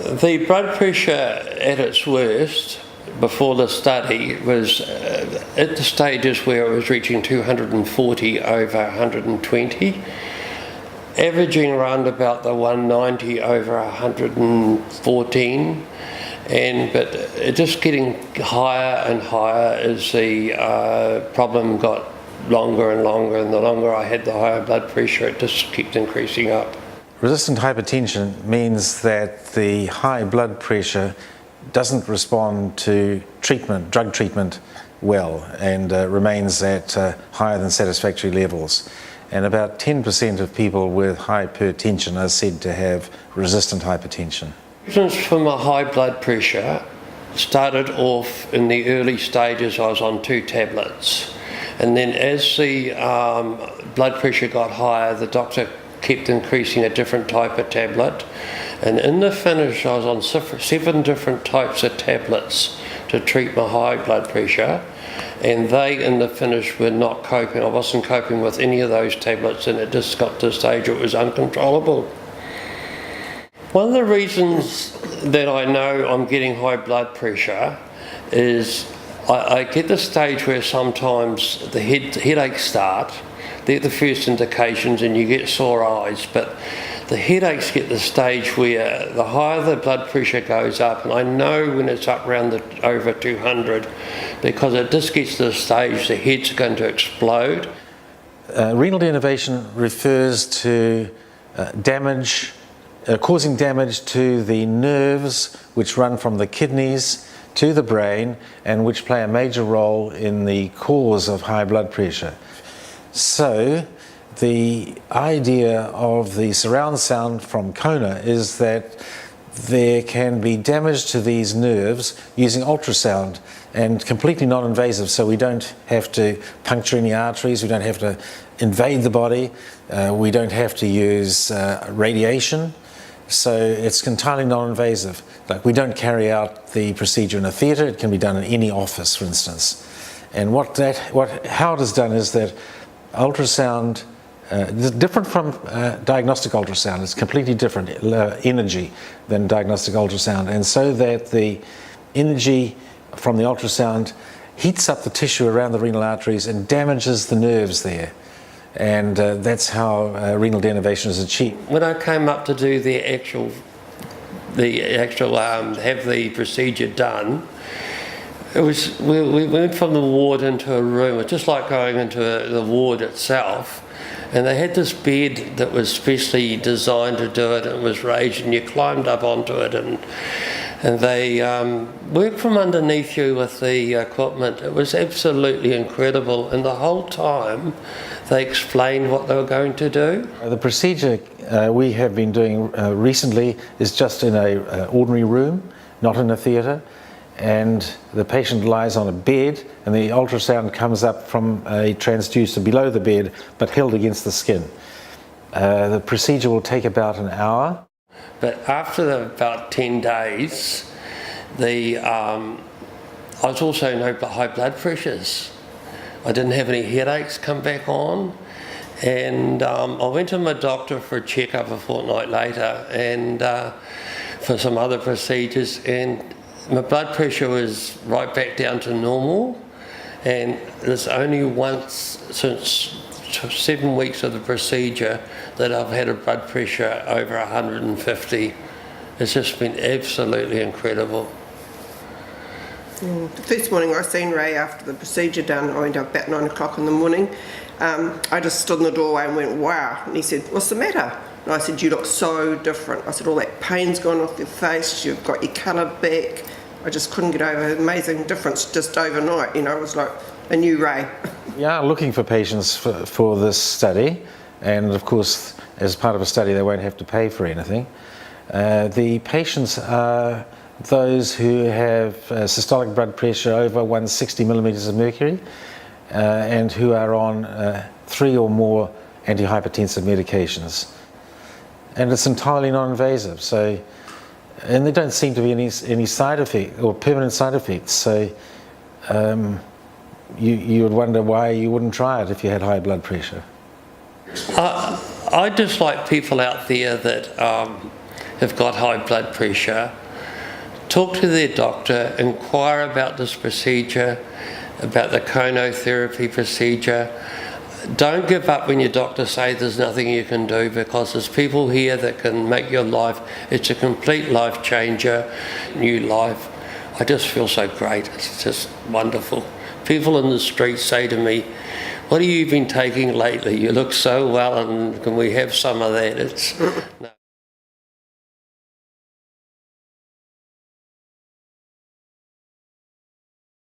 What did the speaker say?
The blood pressure at its worst before the study was at the stages where it was reaching 240 over 120, averaging around about the 190 over 114, but it just getting higher and higher as the problem got longer and longer, and the longer I had the higher blood pressure, it just kept increasing up. Resistant hypertension means that the high blood pressure doesn't respond to treatment, drug treatment, well, and remains at higher than satisfactory levels. And about 10% of people with hypertension are said to have resistant hypertension. Symptoms for my high blood pressure started off in the early stages. I was on 2 tablets, and then as the blood pressure got higher, the doctor kept increasing a different type of tablet, and in the finish I was on 7 different types of tablets to treat my high blood pressure, and they in the finish were not coping. I wasn't coping with any of those tablets, and it just got to the stage it was uncontrollable. One of the reasons that I know I'm getting high blood pressure is I get the stage where sometimes the headaches start. They're the first indications, and you get sore eyes, but the headaches get the stage where the higher the blood pressure goes up, and I know when it's up around over 200, because it just gets to the stage the head's going to explode. Renal denervation refers to causing damage to the nerves which run from the kidneys to the brain, and which play a major role in the cause of high blood pressure. So the idea of the surround sound from Kona is that there can be damage to these nerves using ultrasound, and completely non-invasive, so we don't have to puncture any arteries, we don't have to invade the body, we don't have to use radiation, so it's entirely non-invasive. Like, we don't carry out the procedure in a theatre, it can be done in any office, for instance. And how it is done is that ultrasound, different from diagnostic ultrasound, it's completely different energy than diagnostic ultrasound, and so that the energy from the ultrasound heats up the tissue around the renal arteries and damages the nerves there, and that's how renal denervation is achieved. When I came up to do the actual have the procedure done, we went from the ward into a room. It was just like going into the ward itself, and they had this bed that was specially designed to do it. It was raised, and you climbed up onto it, and they worked from underneath you with the equipment. It was absolutely incredible, and the whole time they explained what they were going to do. The procedure we have been doing recently is just in an ordinary room, not in a theatre. And the patient lies on a bed, and the ultrasound comes up from a transducer below the bed, but held against the skin. The procedure will take about an hour. But after about 10 days, I was also no high blood pressures. I didn't have any headaches come back on, and I went to my doctor for a checkup a fortnight later, and for some other procedures, and my blood pressure was right back down to normal, and there's only once since 7 weeks of the procedure that I've had a blood pressure over 150. It's just been absolutely incredible. The first morning I seen Ray after the procedure done, I went up about 9 o'clock in the morning. I just stood in the doorway and went, wow. And he said, what's the matter? And I said, you look so different. I said, all that pain's gone off your face, you've got your colour back. I just couldn't get over an amazing difference just overnight. You know, it was like a new Ray. We are looking for patients for this study, and of course, as part of a study, they won't have to pay for anything. The patients are those who have systolic blood pressure over 160 millimeters of mercury, and who are on 3 or more antihypertensive medications. And it's entirely non-invasive, and there don't seem to be any side effect or permanent side effects. So you would wonder why you wouldn't try it if you had high blood pressure. I just like people out there that have got high blood pressure, talk to their doctor, inquire about this procedure, about the conotherapy procedure. Don't give up when your doctor says there's nothing you can do, because there's people here that can make your life, it's a complete life changer, new life. I just feel so great, it's just wonderful. People in the street say to me, what have you been taking lately? You look so well, and can we have some of that? It's no.